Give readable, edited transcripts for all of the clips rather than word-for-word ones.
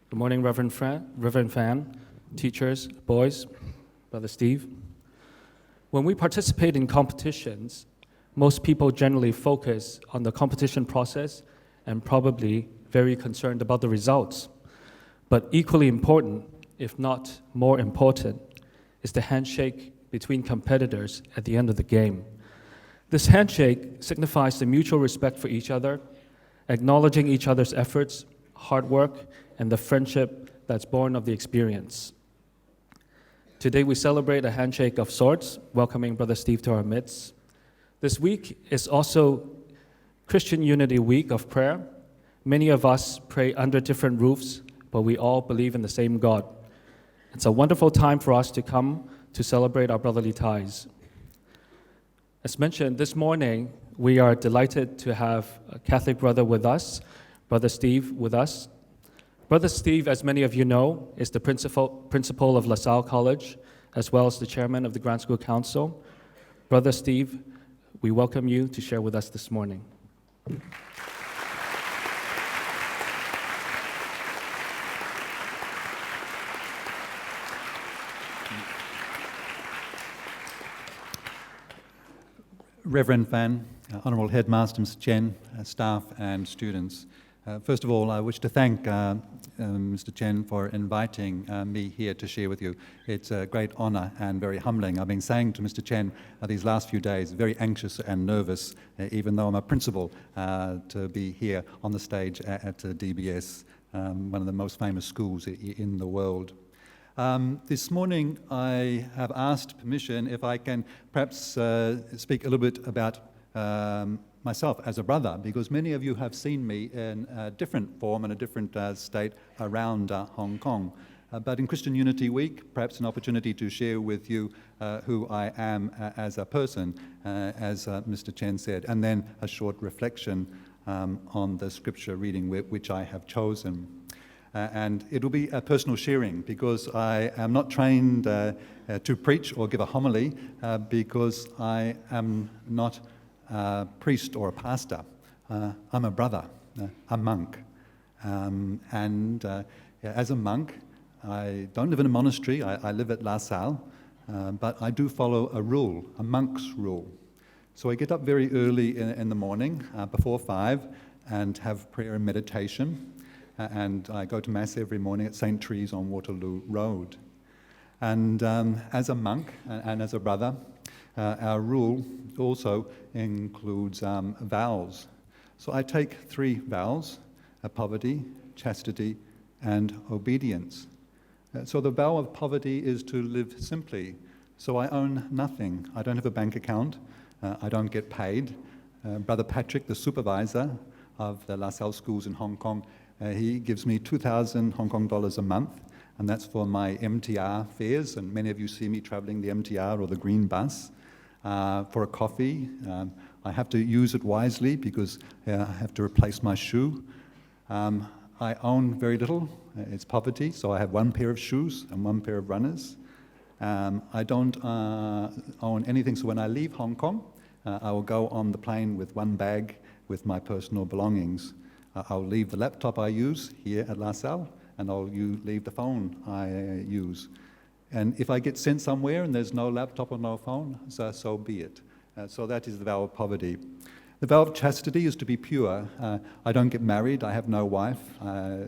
Good morning, Reverend Fan, teachers, boys, Brother Steve. When we participate in competitions, most people generally focus on the competition process and probably very concerned about the results. But equally important, if not more important, is the handshake between competitors at the end of the game. This handshake signifies the mutual respect for each other, acknowledging each other's efforts, hard work, and the friendship that's born of the experience. Today we celebrate a handshake of sorts, welcoming Brother Steve to our midst. This week is also Christian Unity Week of prayer. Many of us pray under different roofs, but we all believe in the same God. It's a wonderful time for us to come to celebrate our brotherly ties. As mentioned, this morning we are delighted to have a Catholic brother with us, Brother Steve with us. Brother Steve, as many of you know, is the principal of LaSalle College, as well as the chairman of the Grant School Council. Brother Steve, we welcome you to share with us this morning. Reverend Fan, Honourable Headmaster Mr. Chen, staff and students. First of all, I wish to thank Mr. Chen for inviting me here to share with you. It's a great honour and very humbling. I've been saying to Mr. Chen these last few days, very anxious and nervous, even though I'm a principal, to be here on the stage at DBS, one of the most famous schools in the world. This morning I have asked permission if I can perhaps speak a little bit about myself as a brother, because many of you have seen me in a different form and a different state around Hong Kong. But in Christian Unity Week, perhaps an opportunity to share with you who I am as a person, as Mr. Chen said, and then a short reflection on the scripture reading which I have chosen. And it'll be a personal sharing because I am not trained to preach or give a homily because I am not a priest or a pastor. I'm a brother, a monk. As a monk, I don't live in a monastery, I live at LaSalle, but I do follow a rule, a monk's rule. So I get up very early in the morning, before 5, and have prayer and meditation. And I go to Mass every morning at St. Therese on Waterloo Road. And as a monk and as a brother, our rule also includes vows. So I take 3 vows, poverty, chastity, and obedience. So the vow of poverty is to live simply. So I own nothing. I don't have a bank account. I don't get paid. Brother Patrick, the supervisor of the LaSalle schools in Hong Kong, he gives me 2,000 Hong Kong dollars a month, and that's for my MTR fares, and many of you see me travelling the MTR or the green bus. For a coffee, I have to use it wisely because I have to replace my shoe. I own very little, it's poverty, so I have 1 pair of shoes and 1 pair of runners. I don't own anything, so when I leave Hong Kong, I will go on the plane with 1 bag with my personal belongings. I'll leave the laptop I use here at LaSalle, and I'll leave the phone I use. And if I get sent somewhere and there's no laptop or no phone, so be it. So that is the vow of poverty. The vow of chastity is to be pure. I don't get married, I have no wife,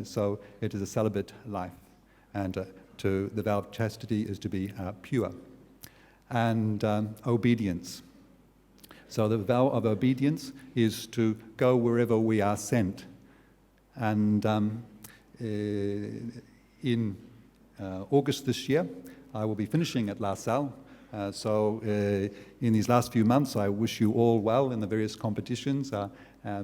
so it is a celibate life. And the vow of chastity is to be pure. And obedience. So the vow of obedience is to go wherever we are sent. And in August this year, I will be finishing at LaSalle. So in these last few months, I wish you all well in the various competitions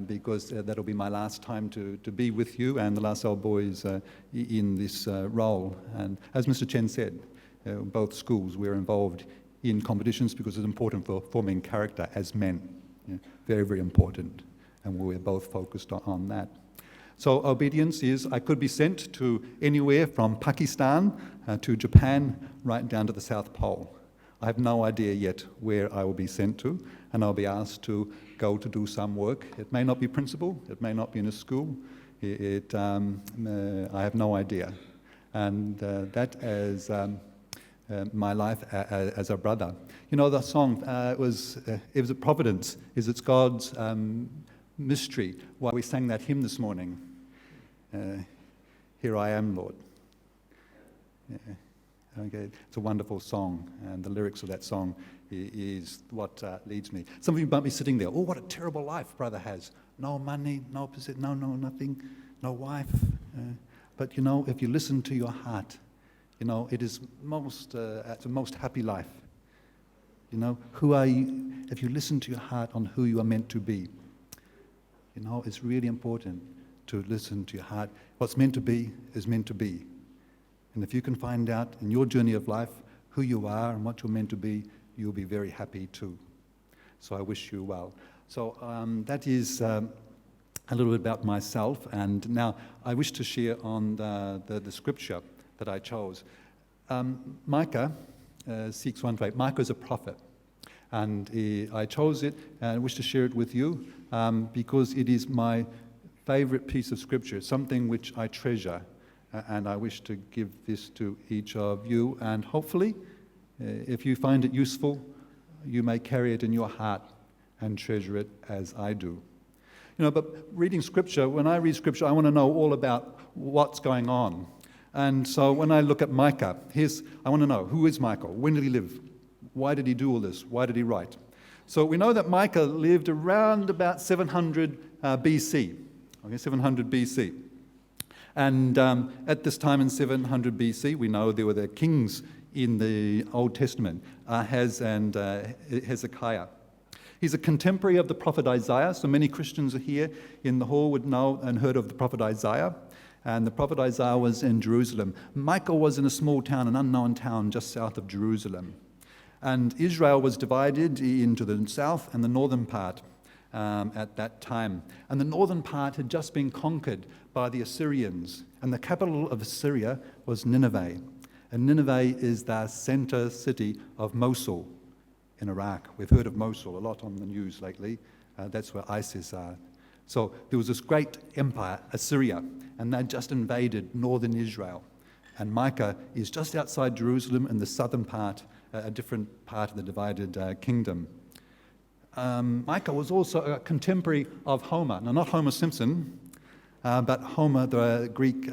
because that'll be my last time to be with you and the LaSalle boys in this role. And as Mr. Chen said, both schools, we're involved in competitions because it's important for forming character as men. Very, very important. And we're both focused on that. So obedience is, I could be sent to anywhere from Pakistan to Japan, right down to the South Pole. I have no idea yet where I will be sent to, and I'll be asked to go to do some work. It may not be principal, it may not be in a school, I have no idea. And that is my life as a brother. You know, the song, it was a providence, it's God's mystery. Why we sang that hymn this morning. Here I am, Lord. Yeah. Okay, it's a wonderful song, and the lyrics of that song is what leads me. Some of you might be sitting there, oh, what a terrible life brother has. No money, no position, no nothing, no wife. But you know, if you listen to your heart, you know, it is it's a most happy life. You know, who are you? If you listen to your heart on who you are meant to be, you know, it's really important to listen to your heart. What's meant to be is meant to be. And if you can find out in your journey of life who you are and what you're meant to be, you'll be very happy too. So I wish you well. So that is a little bit about myself. And now I wish to share on the scripture that I chose. Micah 6:1-8. Micah is a prophet. And I chose it and I wish to share it with you because it is my favorite piece of scripture, something which I treasure. And I wish to give this to each of you. And hopefully, if you find it useful, you may carry it in your heart and treasure it as I do. You know, but reading Scripture, when I read Scripture, I want to know all about what's going on. And so when I look at Micah, I want to know, who is Micah? When did he live? Why did he do all this? Why did he write? So we know that Micah lived around about 700 BC. Okay, 700 BC. And at this time in 700 BC, we know there were the kings in the Old Testament, Ahaz and Hezekiah. He's a contemporary of the prophet Isaiah, so many Christians are here in the hall would know and heard of the prophet Isaiah. And the prophet Isaiah was in Jerusalem. Micah was in a small town, an unknown town just south of Jerusalem. And Israel was divided into the south and the northern part at that time. And the northern part had just been conquered by the Assyrians. And the capital of Assyria was Nineveh. And Nineveh is the center city of Mosul in Iraq. We've heard of Mosul a lot on the news lately. That's where ISIS are. So there was this great empire, Assyria, and they just invaded northern Israel. And Micah is just outside Jerusalem in the southern part, a different part of the divided kingdom. Micah was also a contemporary of Homer. Now, not Homer Simpson, but Homer, the Greek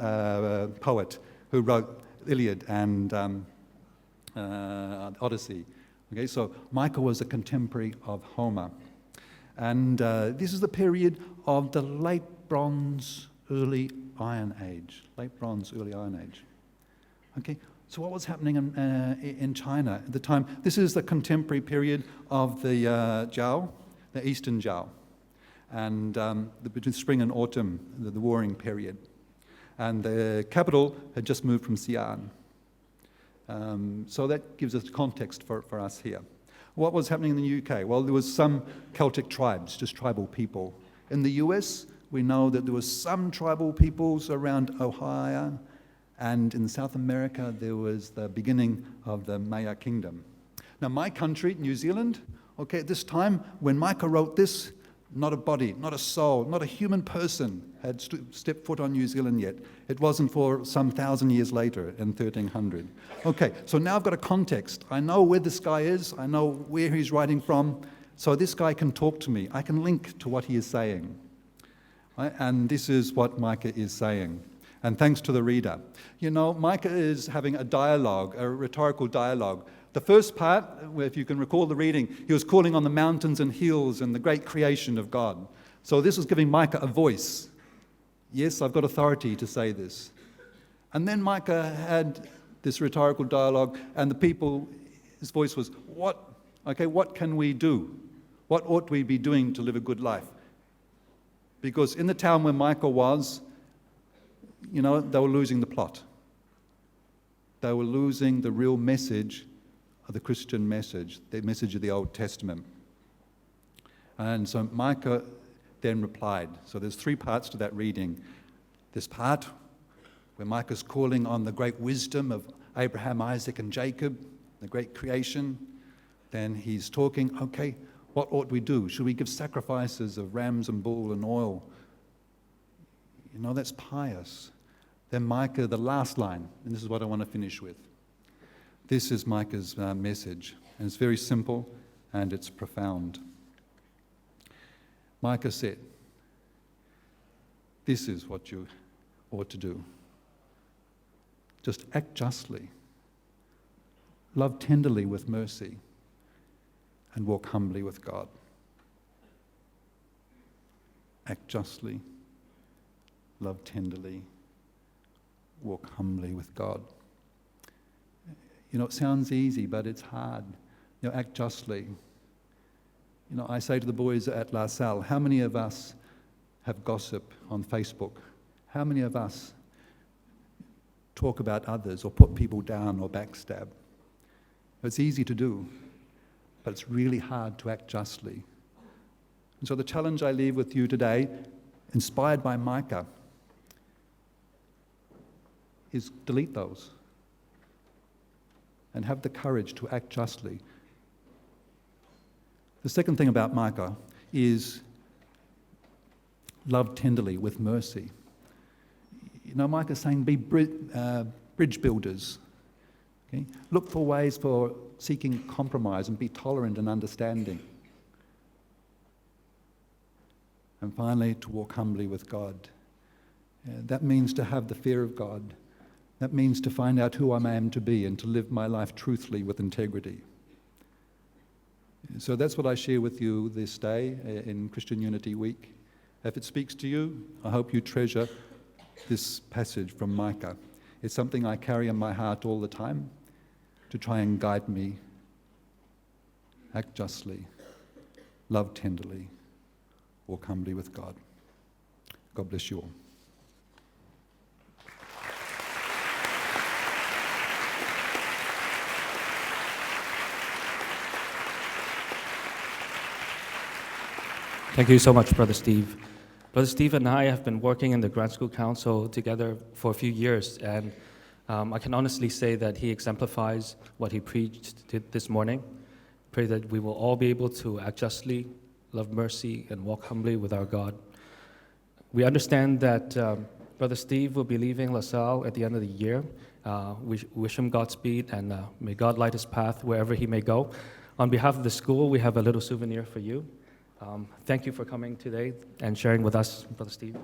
poet who wrote Iliad and Odyssey. Okay, so Micah was a contemporary of Homer. And this is the period of the late Bronze, early Iron Age. Late Bronze, early Iron Age. Okay, so what was happening in China at the time? This is the contemporary period of the Zhao, the Eastern Zhao, and between spring and autumn, the warring period. And the capital had just moved from Xi'an. So that gives us context for us here. What was happening in the UK? Well, there was some Celtic tribes, just tribal people. In the US, we know that there was some tribal peoples around Ohio, and in South America, there was the beginning of the Maya Kingdom. Now, my country, New Zealand, okay, at this time, when Micah wrote this, not a body, not a soul, not a human person had stepped foot on New Zealand yet. It wasn't for some 1,000 years later in 1300. Okay, so now I've got a context. I know where this guy is. I know where he's writing from. So this guy can talk to me. I can link to what he is saying. Right? And this is what Micah is saying. And thanks to the reader. You know, Micah is having a dialogue, a rhetorical dialogue. The first part, if you can recall the reading, he was calling on the mountains and hills and the great creation of God. So this was giving Micah a voice. Yes, I've got authority to say this. And then Micah had this rhetorical dialogue, and the people, his voice was, what can we do? What ought we be doing to live a good life? Because in the town where Micah was, you know, they were losing the plot. They were losing the real message of the Christian message, the message of the Old Testament. And so Micah then replied. So there's three parts to that reading. This part where Micah's calling on the great wisdom of Abraham, Isaac, and Jacob, the great creation. Then he's talking, okay, what ought we do? Should we give sacrifices of rams and bull and oil? That's pious. Then Micah, the last line, and this is what I want to finish with. This is Micah's message, and it's very simple and it's profound. Micah said, this is what you ought to do. Just act justly, love tenderly with mercy, and walk humbly with God. Act justly, love tenderly, walk humbly with God. It sounds easy, but it's hard. Act justly. I say to the boys at La Salle, how many of us have gossip on Facebook? How many of us talk about others or put people down or backstab? It's easy to do, but it's really hard to act justly. And so the challenge I leave with you today, inspired by Micah, is delete those and have the courage to act justly. The second thing about Micah is love tenderly with mercy. Micah's saying be bridge builders. Okay? Look for ways for seeking compromise and be tolerant and understanding. And finally, to walk humbly with God. That means to have the fear of God. That means to find out who I am to be and to live my life truthfully with integrity. So that's what I share with you this day in Christian Unity Week. If it speaks to you, I hope you treasure this passage from Micah. It's something I carry in my heart all the time to try and guide me. Act justly, love tenderly, walk humbly with God. God bless you all. Thank you so much, Brother Steve. Brother Steve and I have been working in the Grant School Council together for a few years, and I can honestly say that he exemplifies what he preached this morning. Pray that we will all be able to act justly, love mercy, and walk humbly with our God. We understand that Brother Steve will be leaving La Salle at the end of the year. We wish him Godspeed, and may God light his path wherever he may go. On behalf of the school, we have a little souvenir for you. Thank you for coming today and sharing with us, Brother Steve.